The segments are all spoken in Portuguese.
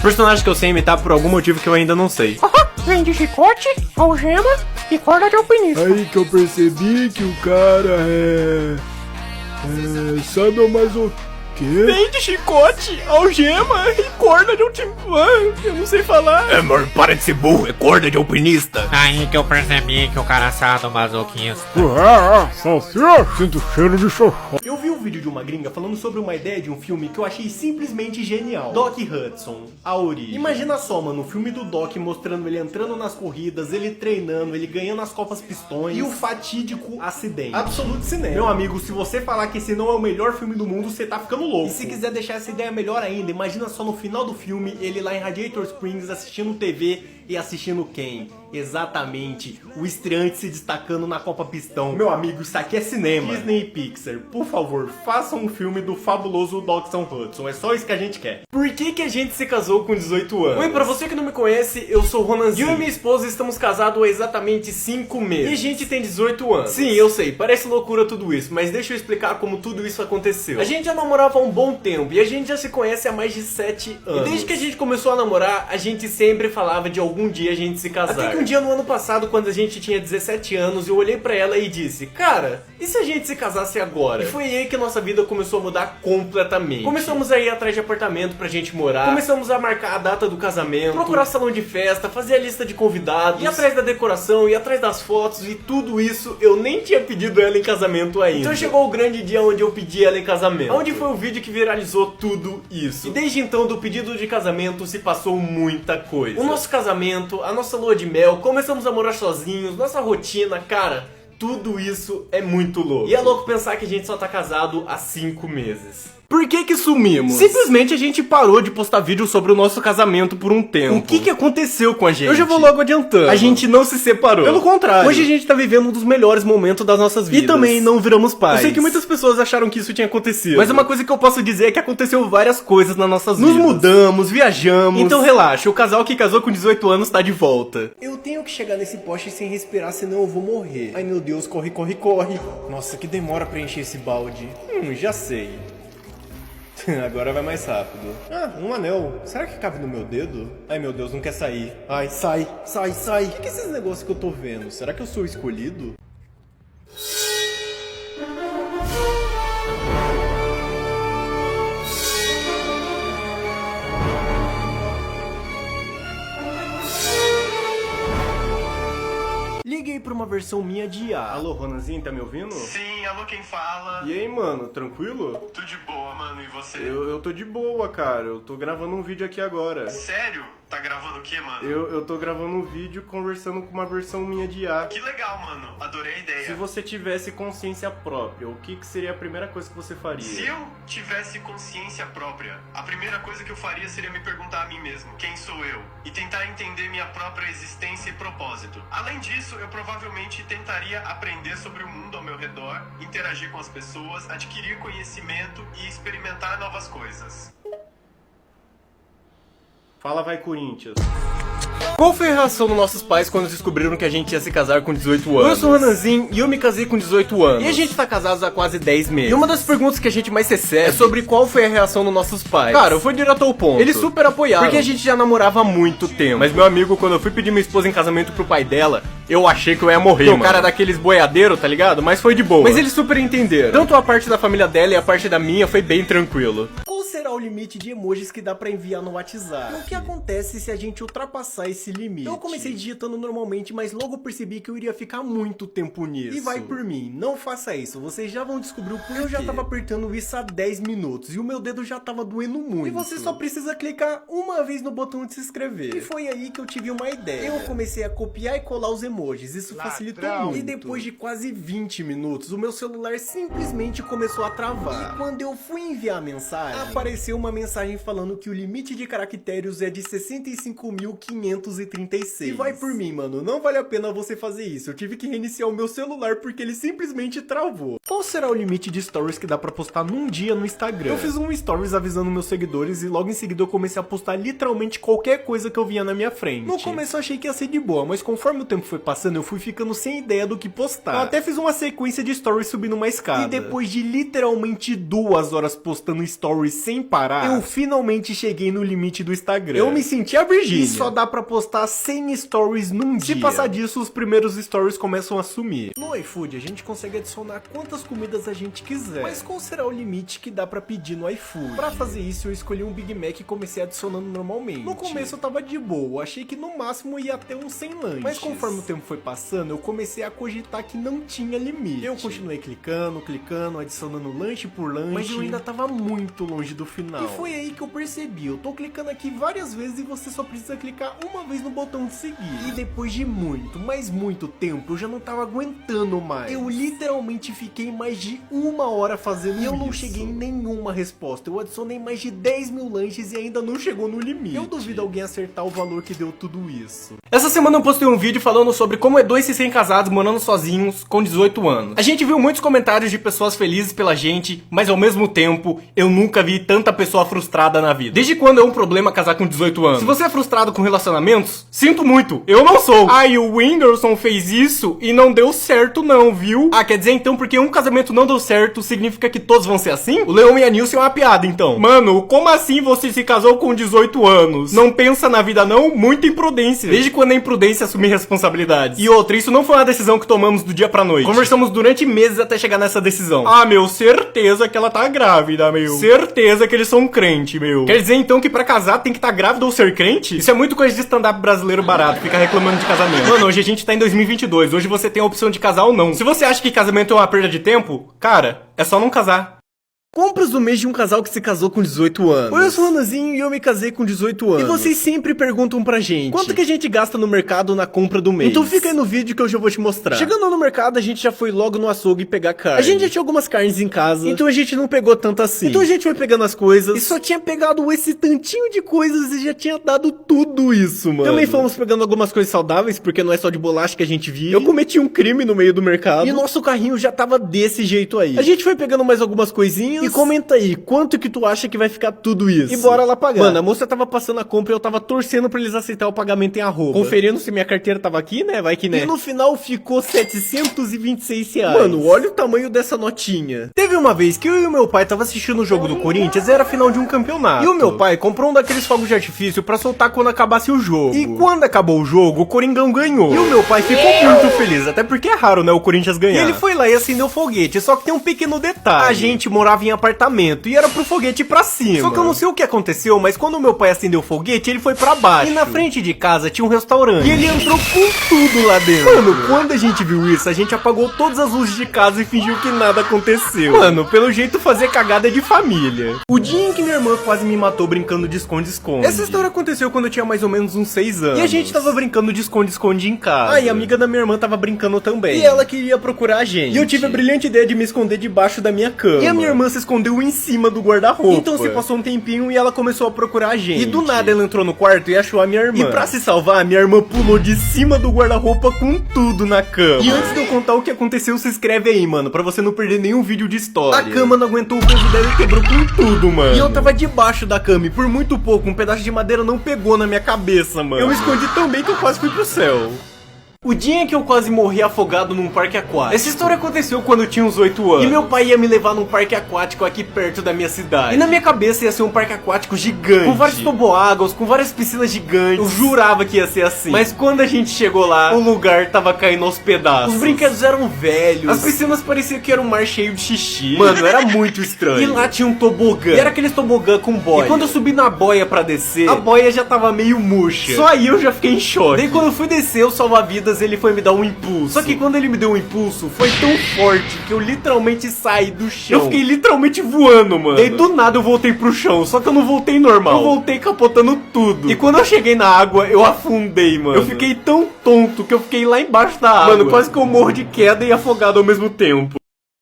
Personagem que eu sei imitar por algum motivo que eu ainda não sei. Vem de chicote, algema e corda de alpinista. Aí que eu percebi que o cara é sadomasoquista. Vem de chicote, algema e corda de eu não sei falar. Mano, para de ser burro, é corda de alpinista. Aí que eu percebi que o cara é sadomasoquista. Sinto cheiro de xixi. Eu vi um vídeo de uma gringa falando sobre uma ideia de um filme que eu achei simplesmente genial. Doc Hudson, A Origem. Imagina só, mano, o filme do Doc mostrando ele entrando nas corridas, ele treinando, ele ganhando as Copas Pistões e o fatídico acidente. Absolute cinema. Meu amigo, se você falar que esse não é o melhor filme do mundo, você tá ficando louco. E se quiser deixar essa ideia melhor ainda, imagina só no final do filme, ele lá em Radiator Springs assistindo TV e assistindo quem? Exatamente, o estreante se destacando na Copa Pistão. Meu amigo, isso aqui é cinema. Disney e Pixar, por favor, façam um filme do fabuloso Dawson Hudson. É só isso que a gente quer. Por que a gente se casou com 18 anos? Oi, pra você que não me conhece, eu sou o Ronanzinho. Eu e minha esposa estamos casados há exatamente 5 meses. E a gente tem 18 anos. Sim, eu sei, parece loucura tudo isso, mas deixa eu explicar como tudo isso aconteceu. A gente já namorava há um bom tempo e a gente já se conhece há mais de 7 anos. E desde que a gente começou a namorar, a gente sempre falava de algum dia a gente se casar. Até que um dia no ano passado, quando a gente tinha 17 anos, eu olhei pra ela e disse: cara, e se a gente se casasse agora? E foi aí que a nossa vida começou a mudar completamente. Começamos a ir atrás de apartamento pra gente morar, começamos a marcar a data do casamento, procurar salão de festa, fazer a lista de convidados, ir atrás da decoração, ir atrás das fotos, e tudo isso eu nem tinha pedido ela em casamento ainda. Então chegou o grande dia onde eu pedi ela em casamento, onde foi o vídeo que viralizou tudo isso. E desde então, do pedido de casamento, se passou muita coisa. O nosso casamento, a nossa lua de mel, começamos a morar sozinhos, nossa rotina, cara, tudo isso é muito louco. E é louco pensar que a gente só tá casado há 5 meses. Por que sumimos? Simplesmente a gente parou de postar vídeo sobre o nosso casamento por um tempo. O que aconteceu com a gente? Eu já vou logo adiantando. A gente não se separou. Pelo contrário. Hoje a gente tá vivendo um dos melhores momentos das nossas vidas. E também não viramos pais. Eu sei que muitas pessoas acharam que isso tinha acontecido. Mas uma coisa que eu posso dizer é que aconteceu várias coisas nas nossas vidas. Nos mudamos, viajamos. Então relaxa, o casal que casou com 18 anos tá de volta. Eu tenho que chegar nesse poste sem respirar, senão eu vou morrer. Ai meu Deus, corre, corre, corre. Nossa, que demora pra encher esse balde. Já sei. Agora vai mais rápido. Ah, um anel. Será que cabe no meu dedo? Ai meu Deus, não quer sair. Ai, sai, sai, sai. O que é esses negócios que eu tô vendo? Será que eu sou escolhido? Liguei pra uma versão minha de IA. Alô, Ronanzinho, tá me ouvindo? Sim, alô, quem fala? E aí, mano, tranquilo? Tudo de boa, mano, e você? Eu tô de boa, cara. Eu tô gravando um vídeo aqui agora. Sério? Tá gravando o que, mano? Eu tô gravando um vídeo conversando com uma versão minha de IA. Que legal, mano. Adorei a ideia. Se você tivesse consciência própria, o que seria a primeira coisa que você faria? Se eu tivesse consciência própria, a primeira coisa que eu faria seria me perguntar a mim mesmo, quem sou eu? E tentar entender minha própria existência e propósito. Além disso, eu provavelmente tentaria aprender sobre o mundo ao meu redor, interagir com as pessoas, adquirir conhecimento e experimentar novas coisas. Fala, vai, Corinthians. Qual foi a reação dos nossos pais quando descobriram que a gente ia se casar com 18 anos? Eu sou o Ronanzinho e eu me casei com 18 anos. E a gente tá casados há quase 10 meses. E uma das perguntas que a gente mais recebe é sobre qual foi a reação dos nossos pais. Cara, eu fui direto ao ponto. Eles super apoiaram, porque a gente já namorava há muito tempo. Mas meu amigo, quando eu fui pedir minha esposa em casamento pro pai dela, eu achei que eu ia morrer, mano. O cara daqueles boiadeiros, tá ligado? Mas foi de boa. Mas eles super entenderam. Tanto a parte da família dela e a parte da minha foi bem tranquilo. Qual será o limite de emojis que dá pra enviar no WhatsApp? O que acontece se a gente ultrapassar esse limite? Eu comecei digitando normalmente, mas logo percebi que eu iria ficar muito tempo nisso. E vai por mim, não faça isso, vocês já vão descobrir o porquê. Eu já tava apertando isso há 10 minutos e o meu dedo já tava doendo muito. E você só precisa clicar uma vez no botão de se inscrever. E foi aí que eu tive uma ideia. Eu comecei a copiar e colar os emojis, isso facilitou muito. E depois de quase 20 minutos, o meu celular simplesmente começou a travar. E quando eu fui enviar a mensagem, apareceu uma mensagem falando que o limite de caracteres é de 65.536. E vai por mim, mano, não vale a pena você fazer isso. Eu tive que reiniciar o meu celular porque ele simplesmente travou. Qual será o limite de stories que dá pra postar num dia no Instagram? Eu fiz um stories avisando meus seguidores e logo em seguida eu comecei a postar literalmente qualquer coisa que eu via na minha frente. No começo eu achei que ia ser de boa, mas conforme o tempo foi passando eu fui ficando sem ideia do que postar. Eu até fiz uma sequência de stories subindo uma escada. E depois de literalmente 2 horas postando stories sem sem parar, eu finalmente cheguei no limite do Instagram. Eu me senti a Virgínia. E só dá pra postar 100 stories num dia. Se passar disso, os primeiros stories começam a sumir. No iFood, a gente consegue adicionar quantas comidas a gente quiser. Mas qual será o limite que dá pra pedir no iFood? Pra fazer isso, eu escolhi um Big Mac e comecei adicionando normalmente. No começo eu tava de boa, achei que no máximo ia ter uns 100 lanches. Mas conforme o tempo foi passando, eu comecei a cogitar que não tinha limite. Eu continuei clicando, adicionando lanche por lanche, mas eu ainda tava muito longe do final. E foi aí que eu percebi, eu tô clicando aqui várias vezes e você só precisa clicar uma vez no botão de seguir. E depois de muito, mas muito tempo, eu já não tava aguentando mais. Eu literalmente fiquei mais de 1 hora fazendo isso. E eu não cheguei em nenhuma resposta. Eu adicionei mais de 10 mil lanches e ainda não chegou no limite. Eu duvido alguém acertar o valor que deu tudo isso. Essa semana eu postei um vídeo falando sobre como é dois recém-casados morando sozinhos com 18 anos. A gente viu muitos comentários de pessoas felizes pela gente, mas ao mesmo tempo, eu nunca vi tanta pessoa frustrada na vida. Desde quando é um problema casar com 18 anos? Se você é frustrado com relacionamentos, sinto muito, eu não sou. Ah, e o Whindersson fez isso e não deu certo não, viu? Ah, quer dizer então porque um casamento não deu certo, significa que todos vão ser assim? O Leão e a Nilce é uma piada então. Mano, como assim você se casou com 18 anos? Não pensa na vida não? Muita imprudência. Desde quando é imprudência assumir responsabilidades? E outra, isso não foi uma decisão que tomamos do dia pra noite. Conversamos durante meses até chegar nessa decisão. Ah, meu, certeza que ela tá grávida, meu. Certeza que eles são crente, meu. Quer dizer então que pra casar tem que tá grávida ou ser crente? Isso é muito coisa de stand-up brasileiro barato, ficar reclamando de casamento. Mano, hoje a gente tá em 2022, hoje você tem a opção de casar ou não. Se você acha que casamento é uma perda de tempo, cara, é só não casar. Compras do mês de um casal que se casou com 18 anos. Oi, eu sou o Renanzinho e eu me casei com 18 anos. E vocês sempre perguntam pra gente quanto que a gente gasta no mercado na compra do mês. Então fica aí no vídeo que eu já vou te mostrar. Chegando no mercado, a gente já foi logo no açougue pegar carne. A gente já tinha algumas carnes em casa, então a gente não pegou tanto assim. Então a gente foi pegando as coisas e só tinha pegado esse tantinho de coisas e já tinha dado tudo isso, mano. Também fomos pegando algumas coisas saudáveis, porque não é só de bolacha que a gente via. Eu cometi um crime no meio do mercado e nosso carrinho já tava desse jeito aí. A gente foi pegando mais algumas coisinhas. E comenta aí, quanto que tu acha que vai ficar tudo isso? E bora lá pagar. Mano, a moça tava passando a compra e eu tava torcendo pra eles aceitar o pagamento em arroba. Conferindo se minha carteira tava aqui, né? Vai que né. E no final ficou 726 reais. Mano, olha o tamanho dessa notinha. Teve uma vez que eu e o meu pai tava assistindo o jogo do Corinthians e era a final de um campeonato. E o meu pai comprou um daqueles fogos de artifício pra soltar quando acabasse o jogo. E quando acabou o jogo, o Coringão ganhou. E o meu pai ficou muito feliz, até porque é raro, né, o Corinthians ganhar. E ele foi lá e acendeu o foguete, só que tem um pequeno detalhe. A gente morava em apartamento e era pro foguete ir pra cima. Só que eu não sei o que aconteceu, mas quando o meu pai acendeu o foguete, ele foi pra baixo. E na frente de casa tinha um restaurante. E ele entrou com tudo lá dentro. Mano, quando a gente viu isso, a gente apagou todas as luzes de casa e fingiu que nada aconteceu. Mano, pelo jeito fazer cagada é de família. O dia em que minha irmã quase me matou brincando de esconde-esconde. Essa história aconteceu quando eu tinha mais ou menos uns 6 anos. E a gente tava brincando de esconde-esconde em casa. Ah, e a amiga da minha irmã tava brincando também. E ela queria procurar a gente. E eu tive a brilhante ideia de me esconder debaixo da minha cama. E a minha irmã se escondeu em cima do guarda-roupa. Então se passou um tempinho e ela começou a procurar a gente. E do nada ela entrou no quarto e achou a minha irmã. E pra se salvar, a minha irmã pulou de cima do guarda-roupa com tudo na cama. E antes de eu contar o que aconteceu, se inscreve aí, mano, pra você não perder nenhum vídeo de história. A cama não aguentou o peso dela e quebrou com tudo, mano. E eu tava debaixo da cama e por muito pouco um pedaço de madeira não pegou na minha cabeça, mano. Eu me escondi tão bem que eu quase fui pro céu. O dia em que eu quase morri afogado num parque aquático. Essa história aconteceu quando eu tinha uns 8 anos. E meu pai ia me levar num parque aquático aqui perto da minha cidade. E na minha cabeça ia ser um parque aquático gigante, com vários toboáguas, com várias piscinas gigantes. Eu jurava que ia ser assim. Mas quando a gente chegou lá, o lugar tava caindo aos pedaços. Os brinquedos eram velhos. As piscinas pareciam que era um mar cheio de xixi. Mano, era muito estranho. E lá tinha um tobogã. E era aquele tobogã com boia. E quando eu subi na boia pra descer, a boia já tava meio murcha. Só aí eu já fiquei em choque. Daí quando eu fui descer, o salva-vidas ele foi me dar um impulso. Só que quando ele me deu um impulso, foi tão forte que eu literalmente saí do chão. Eu fiquei literalmente voando, mano. Daí do nada eu voltei pro chão, só que eu não voltei normal. Eu voltei capotando tudo. E quando eu cheguei na água, eu afundei, mano. Eu fiquei tão tonto que eu fiquei lá embaixo da água. Mano, quase que eu morro de queda e afogado ao mesmo tempo.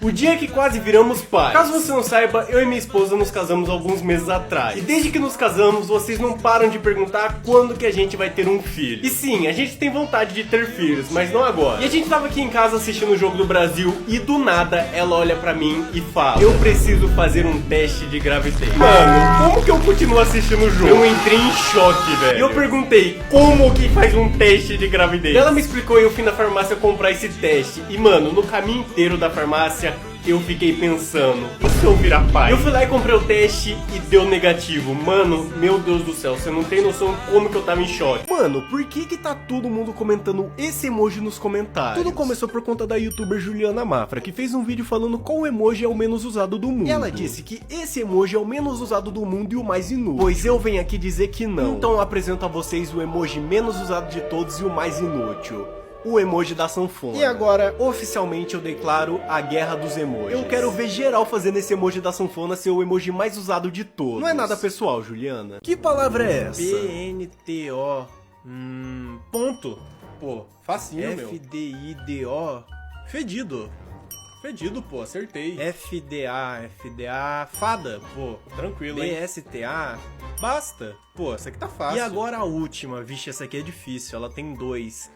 O dia que quase viramos pais. Caso você não saiba, eu e minha esposa nos casamos alguns meses atrás. E desde que nos casamos, vocês não param de perguntar quando que a gente vai ter um filho. E sim, a gente tem vontade de ter filhos, mas não agora. E a gente tava aqui em casa assistindo o Jogo do Brasil e do nada ela olha pra mim e fala: eu preciso fazer um teste de gravidez. Mano, como que eu continuo assistindo o jogo? Eu entrei em choque, velho. E eu perguntei, como que faz um teste de gravidez? Ela me explicou e eu fui na farmácia comprar esse teste. E mano, no caminho inteiro da farmácia, eu fiquei pensando, e se eu virar pai? Eu fui lá e comprei o teste e deu negativo. Mano, meu Deus do céu, você não tem noção como que eu tava em choque. Mano, por que tá todo mundo comentando esse emoji nos comentários? Tudo começou por conta da youtuber Juliana Mafra, que fez um vídeo falando qual emoji é o menos usado do mundo. E ela disse que esse emoji é o menos usado do mundo e o mais inútil. Pois eu venho aqui dizer que não. Então eu apresento a vocês o emoji menos usado de todos e o mais inútil. O emoji da sanfona. E agora, oficialmente, eu declaro a guerra dos emojis. Eu quero ver geral fazendo esse emoji da sanfona ser o emoji mais usado de todos. Não é nada pessoal, Juliana. Que palavra é essa? PNTO. Ponto. Pô, facinho, meu. FDIDO. Fedido. Fedido, pô, acertei. FDA, fada, pô, tranquilo, hein? DSTA, basta. Pô, essa aqui tá fácil. E agora a última, vixe, essa aqui é difícil, ela tem 2.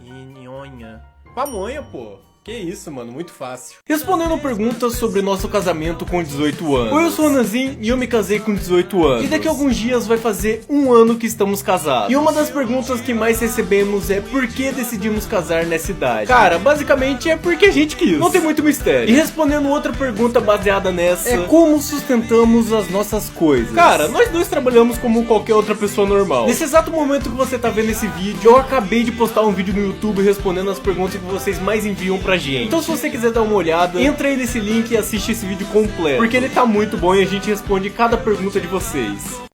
Inhonha. Pamonha, pô. Que isso, mano, muito fácil. Respondendo perguntas sobre nosso casamento com 18 anos. Oi, eu sou o Nanzin e eu me casei com 18 anos. E daqui a alguns dias vai fazer 1 ano que estamos casados. E uma das perguntas que mais recebemos é por que decidimos casar nessa idade? Cara, basicamente é porque a gente quis. Não tem muito mistério. E respondendo outra pergunta baseada nessa, é como sustentamos as nossas coisas. Cara, nós dois trabalhamos como qualquer outra pessoa normal. Nesse exato momento que você tá vendo esse vídeo, eu acabei de postar um vídeo no YouTube respondendo as perguntas que vocês mais enviam pra gente. Então se você quiser dar uma olhada, entra aí nesse link e assiste esse vídeo completo, porque ele tá muito bom e a gente responde cada pergunta de vocês.